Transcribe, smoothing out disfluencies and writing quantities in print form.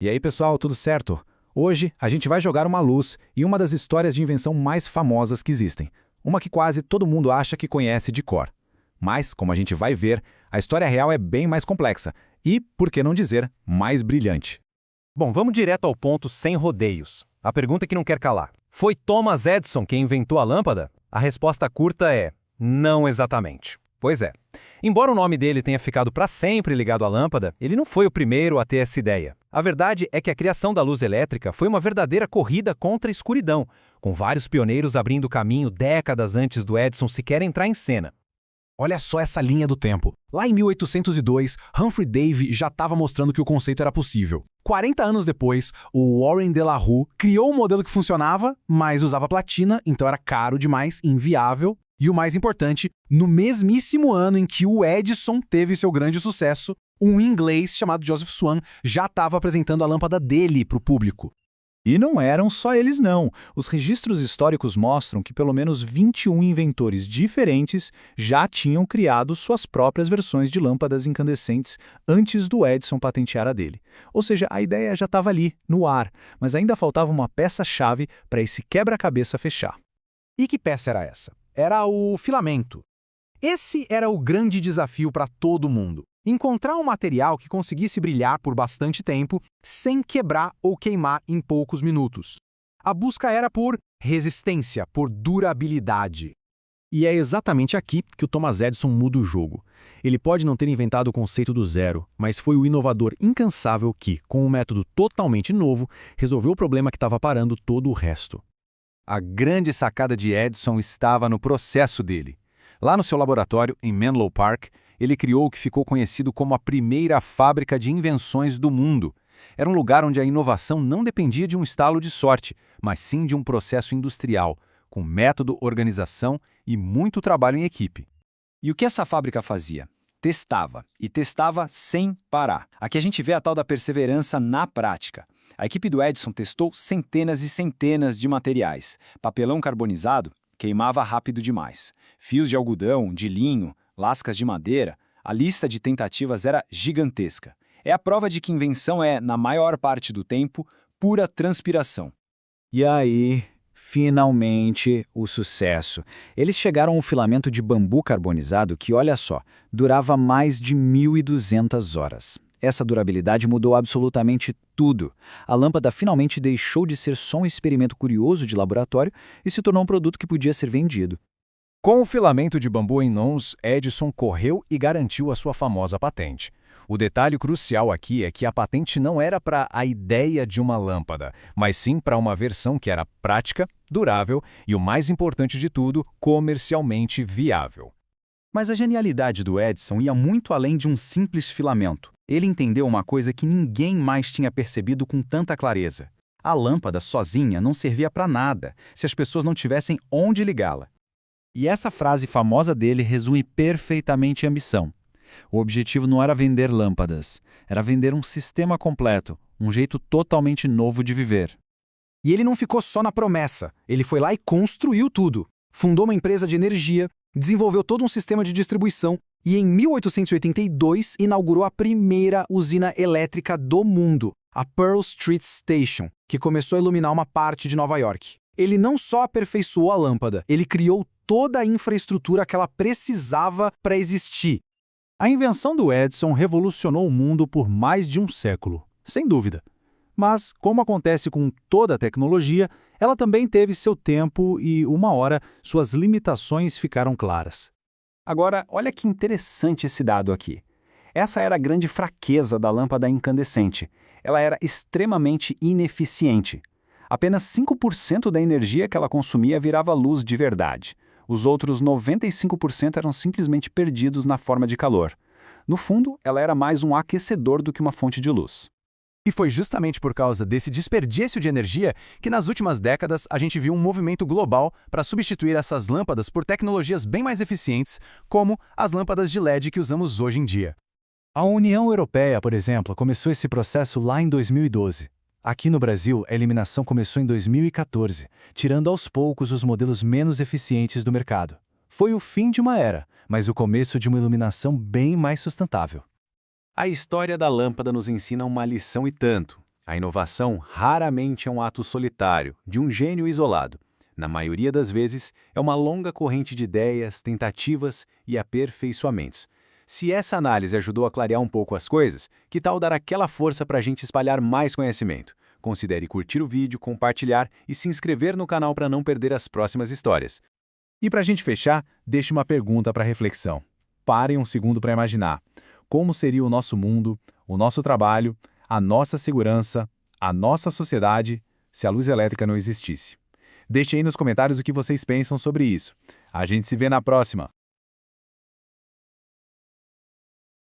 E aí, pessoal, tudo certo? Hoje a gente vai jogar uma luz em uma das histórias de invenção mais famosas que existem. Uma que quase todo mundo acha que conhece de cor. Mas, como a gente vai ver, a história real é bem mais complexa e, por que não dizer, mais brilhante. Bom, vamos direto ao ponto sem rodeios. A pergunta que não quer calar. Foi Thomas Edison quem inventou a lâmpada? A resposta curta é: não exatamente. Pois é. Embora o nome dele tenha ficado para sempre ligado à lâmpada, ele não foi o primeiro a ter essa ideia. A verdade é que a criação da luz elétrica foi uma verdadeira corrida contra a escuridão, com vários pioneiros abrindo caminho décadas antes do Edison sequer entrar em cena. Olha só essa linha do tempo. Lá em 1802, Humphrey Davy já estava mostrando que o conceito era possível. 40 anos depois, o Warren de la Rue criou um modelo que funcionava, mas usava platina, então era caro demais, inviável. E o mais importante, no mesmíssimo ano em que o Edison teve seu grande sucesso, um inglês chamado Joseph Swan já estava apresentando a lâmpada dele para o público. E não eram só eles não. Os registros históricos mostram que pelo menos 21 inventores diferentes já tinham criado suas próprias versões de lâmpadas incandescentes antes do Edison patentear a dele. Ou seja, a ideia já estava ali, no ar, mas ainda faltava uma peça-chave para esse quebra-cabeça fechar. E que peça era essa? Era o filamento. Esse era o grande desafio para todo mundo. Encontrar um material que conseguisse brilhar por bastante tempo sem quebrar ou queimar em poucos minutos. A busca era por resistência, por durabilidade. E é exatamente aqui que o Thomas Edison muda o jogo. Ele pode não ter inventado o conceito do zero, mas foi o inovador incansável que, com um método totalmente novo, resolveu o problema que estava parando todo o resto. A grande sacada de Edison estava no processo dele. Lá no seu laboratório, em Menlo Park, ele criou o que ficou conhecido como a primeira fábrica de invenções do mundo. Era um lugar onde a inovação não dependia de um estalo de sorte, mas sim de um processo industrial, com método, organização e muito trabalho em equipe. E o que essa fábrica fazia? Testava, e testava sem parar. Aqui a gente vê a tal da perseverança na prática. A equipe do Edison testou centenas e centenas de materiais. Papelão carbonizado queimava rápido demais. Fios de algodão, de linho, lascas de madeira, a lista de tentativas era gigantesca. É a prova de que invenção é, na maior parte do tempo, pura transpiração. E aí, finalmente, o sucesso. Eles chegaram ao filamento de bambu carbonizado que, olha só, durava mais de 1.200 horas. Essa durabilidade mudou absolutamente tudo. A lâmpada finalmente deixou de ser só um experimento curioso de laboratório e se tornou um produto que podia ser vendido. Com o filamento de bambu em mãos, Edison correu e garantiu a sua famosa patente. O detalhe crucial aqui é que a patente não era para a ideia de uma lâmpada, mas sim para uma versão que era prática, durável e, o mais importante de tudo, comercialmente viável. Mas a genialidade do Edison ia muito além de um simples filamento. Ele entendeu uma coisa que ninguém mais tinha percebido com tanta clareza. A lâmpada sozinha não servia para nada se as pessoas não tivessem onde ligá-la. E essa frase famosa dele resume perfeitamente a ambição. O objetivo não era vender lâmpadas, era vender um sistema completo, um jeito totalmente novo de viver. E ele não ficou só na promessa, ele foi lá e construiu tudo. Fundou uma empresa de energia, desenvolveu todo um sistema de distribuição e em 1882 inaugurou a primeira usina elétrica do mundo, a Pearl Street Station, que começou a iluminar uma parte de Nova York. Ele não só aperfeiçoou a lâmpada, ele criou toda a infraestrutura que ela precisava para existir. A invenção do Edison revolucionou o mundo por mais de um século, sem dúvida. Mas, como acontece com toda a tecnologia, ela também teve seu tempo e, uma hora, suas limitações ficaram claras. Agora, olha que interessante esse dado aqui. Essa era a grande fraqueza da lâmpada incandescente. Ela era extremamente ineficiente. Apenas 5% da energia que ela consumia virava luz de verdade. Os outros 95% eram simplesmente perdidos na forma de calor. No fundo, ela era mais um aquecedor do que uma fonte de luz. E foi justamente por causa desse desperdício de energia que nas últimas décadas a gente viu um movimento global para substituir essas lâmpadas por tecnologias bem mais eficientes, como as lâmpadas de LED que usamos hoje em dia. A União Europeia, por exemplo, começou esse processo lá em 2012. Aqui no Brasil, a eliminação começou em 2014, tirando aos poucos os modelos menos eficientes do mercado. Foi o fim de uma era, mas o começo de uma iluminação bem mais sustentável. A história da lâmpada nos ensina uma lição e tanto. A inovação raramente é um ato solitário, de um gênio isolado. Na maioria das vezes, é uma longa corrente de ideias, tentativas e aperfeiçoamentos. Se essa análise ajudou a clarear um pouco as coisas, que tal dar aquela força para a gente espalhar mais conhecimento? Considere curtir o vídeo, compartilhar e se inscrever no canal para não perder as próximas histórias. E para a gente fechar, deixe uma pergunta para reflexão. Parem um segundo para imaginar. Como seria o nosso mundo, o nosso trabalho, a nossa segurança, a nossa sociedade, se a luz elétrica não existisse? Deixe aí nos comentários o que vocês pensam sobre isso. A gente se vê na próxima!